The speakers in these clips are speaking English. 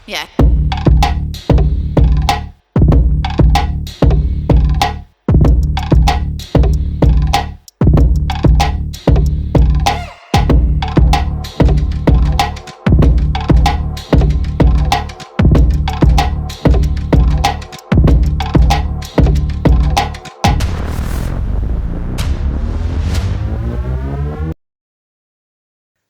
Yeah.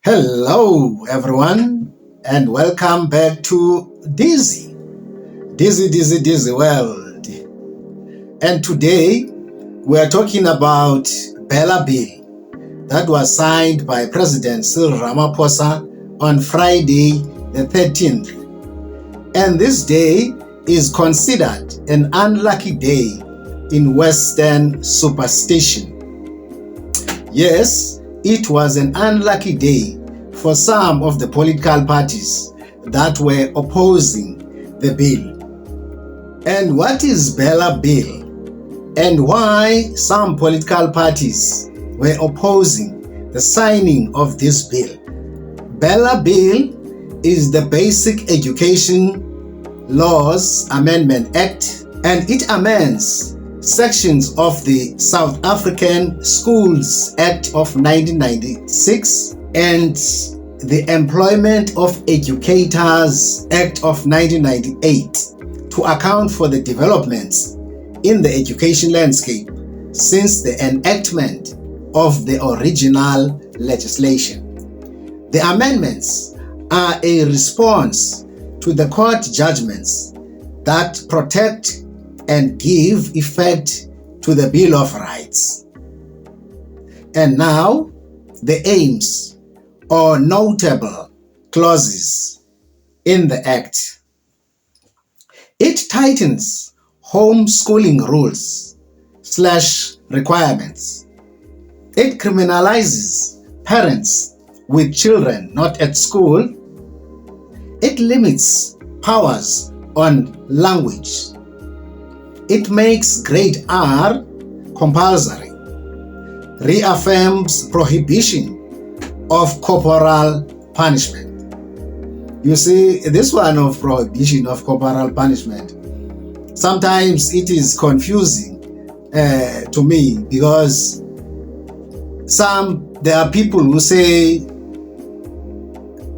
Hello, everyone, and welcome back to Dizzy World. And today we are talking about BELA Bill that was signed by President Cyril Ramaphosa on Friday the 13th. And this day is considered an unlucky day in Western superstition. Yes, it was an unlucky day for some of the political parties that were opposing the bill. And what is BELA Bill? And why some political parties were opposing the signing of this bill? BELA Bill is the Basic Education Laws Amendment Act, and it amends sections of the South African Schools Act of 1996 and the Employment of Educators Act of 1998 to account for the developments in the education landscape since the enactment of the original legislation. The amendments are a response to the court judgments that protect and give effect to the Bill of Rights. And now, the aims or notable clauses in the Act. It tightens homeschooling rules / requirements. It criminalizes parents with children not at school. It limits powers on language. It makes grade R compulsory, reaffirms prohibition of corporal punishment. You see, this one of prohibition of corporal punishment, sometimes it is confusing to me because there are people who say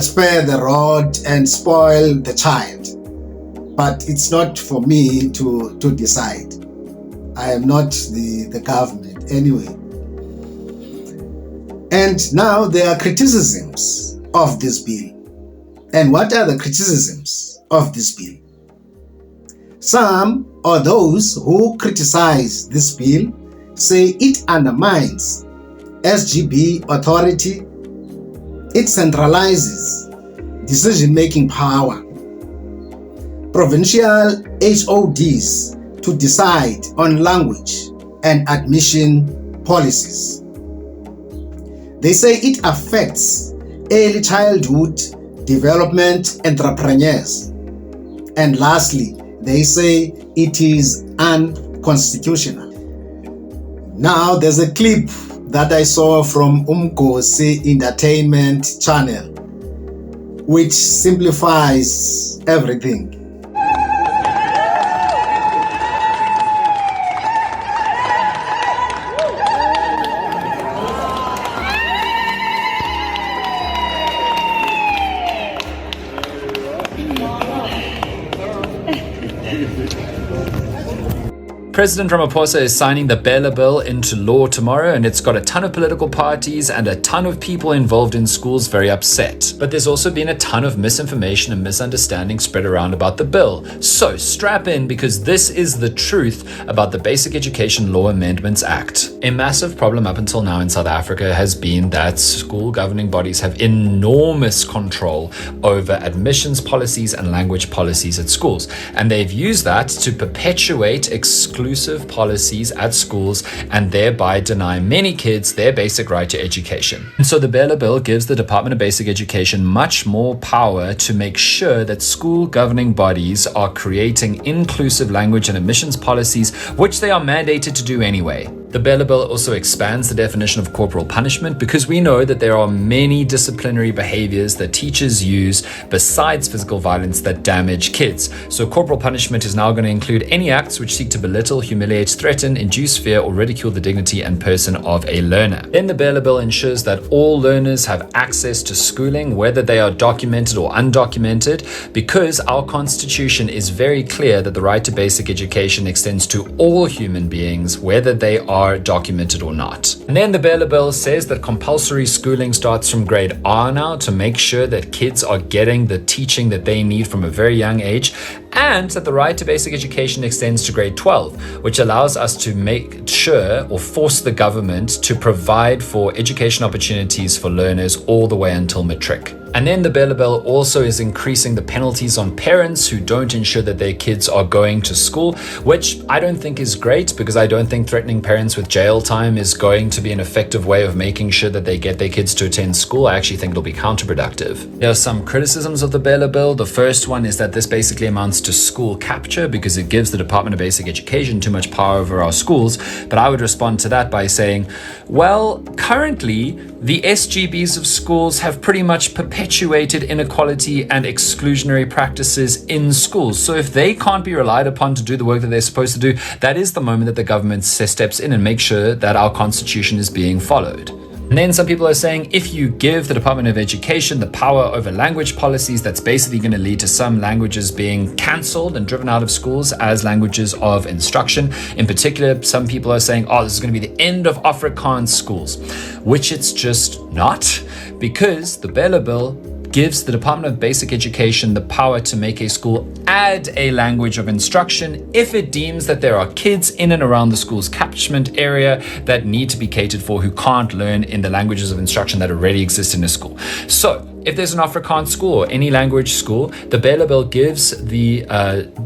spare the rod and spoil the child. But it's not for me to decide. I am not the government anyway. And now there are criticisms of this bill. And what are the criticisms of this bill? Some or those who criticize this bill say it undermines SGB authority. It centralizes decision-making power. Provincial HODs to decide on language and admission policies. They say it affects early childhood development entrepreneurs. And lastly, they say it is unconstitutional. Now there's a clip that I saw from Umgosi Entertainment Channel, which simplifies everything. President Ramaphosa is signing the BELA Bill into law tomorrow, and it's got a ton of political parties and a ton of people involved in schools very upset. But there's also been a ton of misinformation and misunderstanding spread around about the bill. So strap in, because this is the truth about the Basic Education Law Amendments Act. A massive problem up until now in South Africa has been that school governing bodies have enormous control over admissions policies and language policies at schools. And they've used that to perpetuate exclusive policies at schools and thereby deny many kids their basic right to education. And so the BELA Bill gives the Department of Basic Education much more power to make sure that school governing bodies are creating inclusive language and admissions policies, which they are mandated to do anyway. The BELA Bill also expands the definition of corporal punishment because we know that there are many disciplinary behaviors that teachers use besides physical violence that damage kids. So corporal punishment is now going to include any acts which seek to belittle, humiliate, threaten, induce fear, or ridicule the dignity and person of a learner. Then the BELA Bill ensures that all learners have access to schooling, whether they are documented or undocumented, because our Constitution is very clear that the right to basic education extends to all human beings, whether they are documented or not. And then the BELA Bill says that compulsory schooling starts from grade R now to make sure that kids are getting the teaching that they need from a very young age, and that the right to basic education extends to grade 12, which allows us to make sure or force the government to provide for education opportunities for learners all the way until matric. And then the BELA Bill also is increasing the penalties on parents who don't ensure that their kids are going to school, which I don't think is great, because I don't think threatening parents with jail time is going to be an effective way of making sure that they get their kids to attend school. I actually think it'll be counterproductive. There are some criticisms of the BELA Bill. The first one is that this basically amounts to school capture because it gives the Department of Basic Education too much power over our schools. But I would respond to that by saying, well, currently the SGBs of schools have pretty much perpetuated inequality and exclusionary practices in schools. So if they can't be relied upon to do the work that they're supposed to do, that is the moment that the government steps in and makes sure that our Constitution is being followed. And then some people are saying if you give the Department of Education the power over language policies, that's basically going to lead to some languages being cancelled and driven out of schools as languages of instruction. In particular, some people are saying, oh, this is going to be the end of Afrikaans schools, which it's just not, because the BELA Bill gives the Department of Basic Education the power to make a school add a language of instruction if it deems that there are kids in and around the school's catchment area that need to be catered for who can't learn in the languages of instruction that already exist in a school. So if there's an Afrikaans school or any language school, the BELA Bill gives the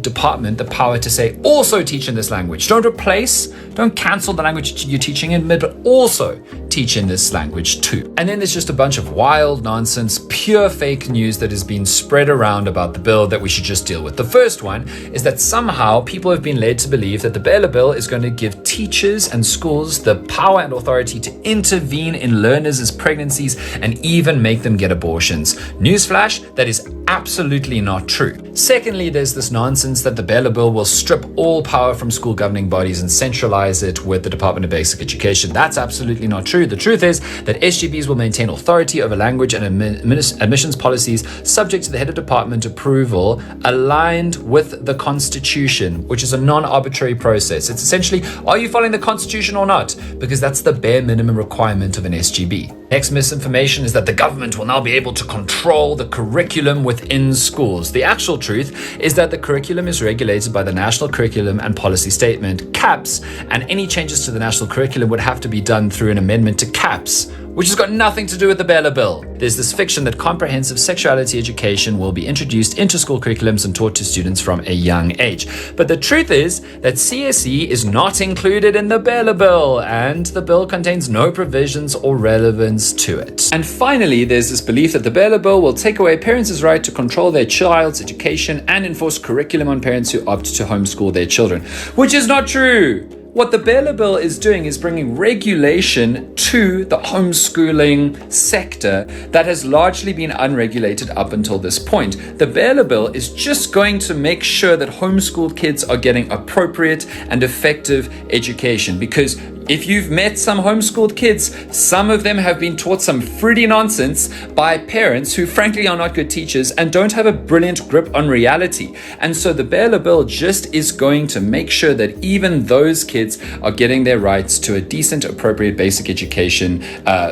department the power to say, also teach in this language. Don't replace, don't cancel the language you're teaching in, but also teach in this language too. And then there's just a bunch of wild nonsense, pure fake news that has been spread around about the bill that we should just deal with. The first one is that somehow people have been led to believe that the BELA Bill is going to give teachers and schools the power and authority to intervene in learners' pregnancies and even make them get abortions. Newsflash, that is absolutely not true. Secondly, there's this nonsense that the BELA Bill will strip all power from school governing bodies and centralize it with the Department of Basic Education. That's absolutely not true. The truth is that SGBs will maintain authority over language and admissions policies subject to the head of department approval, aligned with the Constitution, which is a non-arbitrary process. It's essentially, are you following the Constitution or not? Because that's the bare minimum requirement of an SGB. Next misinformation is that the government will now be able to control the curriculum within schools. The actual truth is that the curriculum is regulated by the National Curriculum and Policy Statement, CAPS, and any changes to the national curriculum would have to be done through an amendment to CAPS, which has got nothing to do with the BELA Bill. There's this fiction that comprehensive sexuality education will be introduced into school curriculums and taught to students from a young age. But the truth is that CSE is not included in the BELA Bill, and the bill contains no provisions or relevance to it. And finally, there's this belief that the BELA Bill will take away parents' right to control their child's education and enforce curriculum on parents who opt to homeschool their children, which is not true. What the BELA Bill is doing is bringing regulation to the homeschooling sector that has largely been unregulated up until this point. The BELA Bill is just going to make sure that homeschooled kids are getting appropriate and effective education, because if you've met some homeschooled kids, some of them have been taught some fruity nonsense by parents who frankly are not good teachers and don't have a brilliant grip on reality. And so the BELA Bill just is going to make sure that even those kids are getting their rights to a decent, appropriate basic education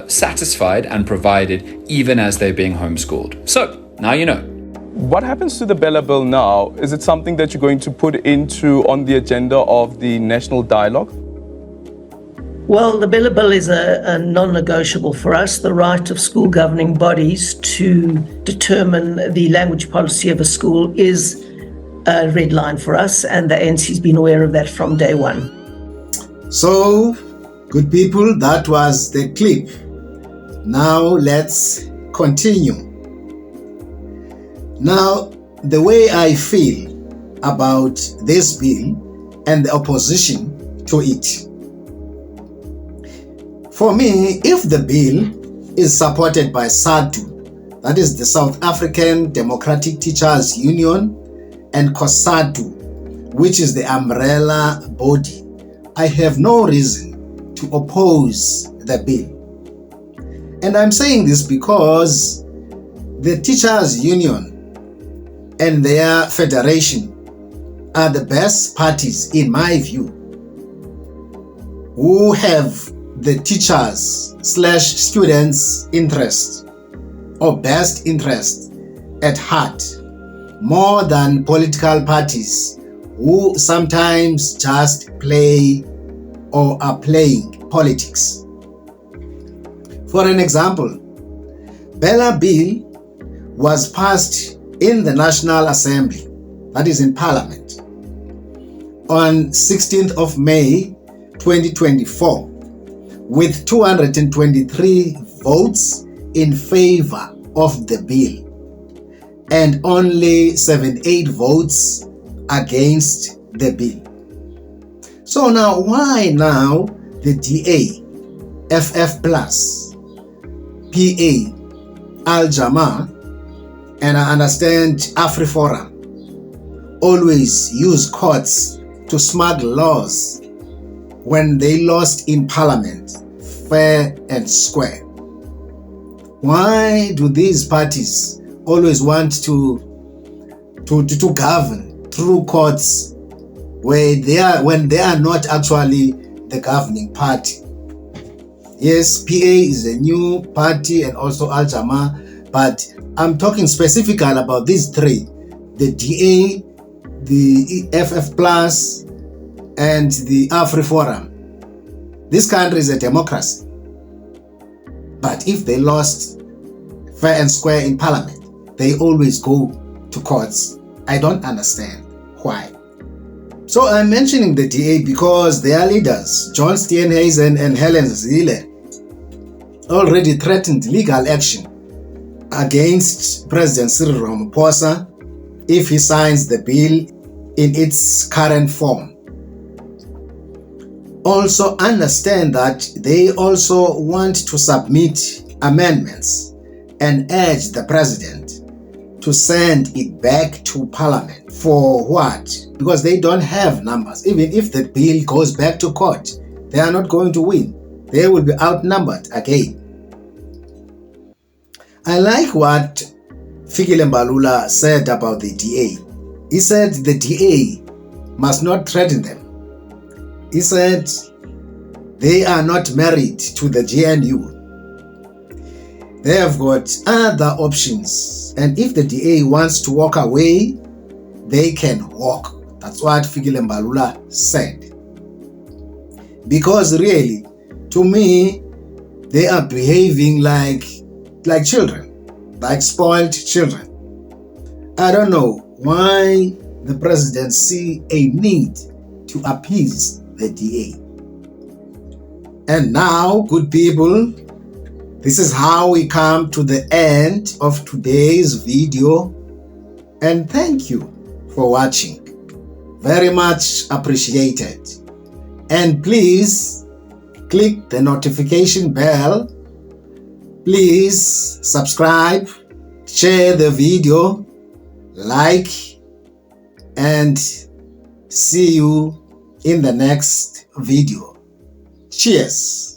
satisfied and provided even as they're being homeschooled. So now you know. What happens to the BELA Bill now? Is it something that you're going to put on the agenda of the national dialogue? Well, the BELA Bill is a non-negotiable for us. The right of school governing bodies to determine the language policy of a school is a red line for us, and the NC's been aware of that from day one. So, good people, that was the clip. Now let's continue. Now, the way I feel about this bill and the opposition to it. For me, if the bill is supported by SADU, that is the South African Democratic Teachers Union, and COSATU, which is the umbrella body, I have no reason to oppose the bill. And I'm saying this because the Teachers Union and their federation are the best parties, in my view, who have the teachers/students' interest or best interest at heart, more than political parties who sometimes just play or are playing politics. For an example, BELA Bill was passed in the National Assembly, that is in Parliament, on 16th of May 2024, with 223 votes in favor of the bill and only 78 votes against the bill. So now, why now the DA, FF+, PA, Al-Jamaa, and I understand AfriForum always use courts to smuggle laws when they lost in Parliament fair and square? Why do these parties always want to govern through courts when they are not actually the governing party? Yes, PA is a new party and also Al-Jamaa, but I'm talking specifically about these three: the DA, the FF+, and the AfriForum. This country is a democracy. But if they lost fair and square in Parliament, they always go to courts. I don't understand why. So I'm mentioning the DA because their leaders, John Steenhuisen and Helen Zille, already threatened legal action against President Cyril Ramaphosa if he signs the bill in its current form. Also understand that they also want to submit amendments and urge the president to send it back to Parliament. For what? Because they don't have numbers. Even if the bill goes back to court, they are not going to win. They will be outnumbered again. I like what Fikile Mbalula said about the DA. He said the DA must not threaten them. He said they are not married to the GNU. They have got other options. And if the DA wants to walk away, they can walk. That's what Fikile Mbalula said. Because really, to me, they are behaving like children, like spoiled children. I don't know why the president see a need to appease the DA. And now, good people, this is how we come to the end of today's video. And thank you for watching. Very much appreciated. And please click the notification bell. Please subscribe, share the video, like, and see you in the next video. Cheers.